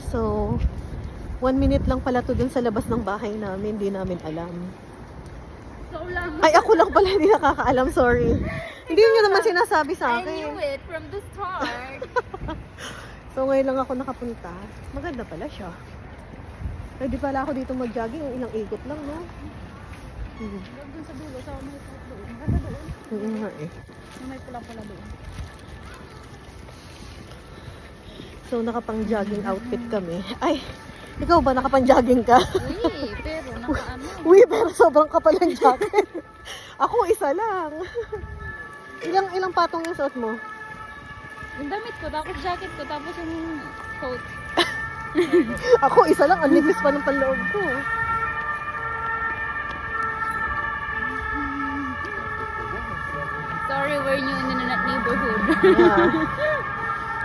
So, 1 minute lang pala to dun sa labas ng bahay namin. Hindi namin alam. So lang. Ay, ako lang pala hindi nakakaalam. Sorry. Hindi nyo naman sinasabi sa I knew akin. it from the start. So, ngayon lang ako nakapunta. Maganda pala siya. Pwede pala ako dito mag-jogging. Ilang ikot lang, no? Huwag dun sa dulo, sa may pula doon. Ganda doon. Oo nga eh. May pula-pula doon. So, nakapang-jogging outfit kami. Ay, ikaw ba nakapang-jogging ka? Uy, pero nakaano. Uy, pero sobrang kapal ang jacket. Ako, isa lang. Ilang patong yung suot mo? Yung damit ko, tapos jacket ko, tapos yung coat. Ako, isa lang. Ang nipis pa ng panloob ko. Sorry, we're new in the neighborhood. Yeah.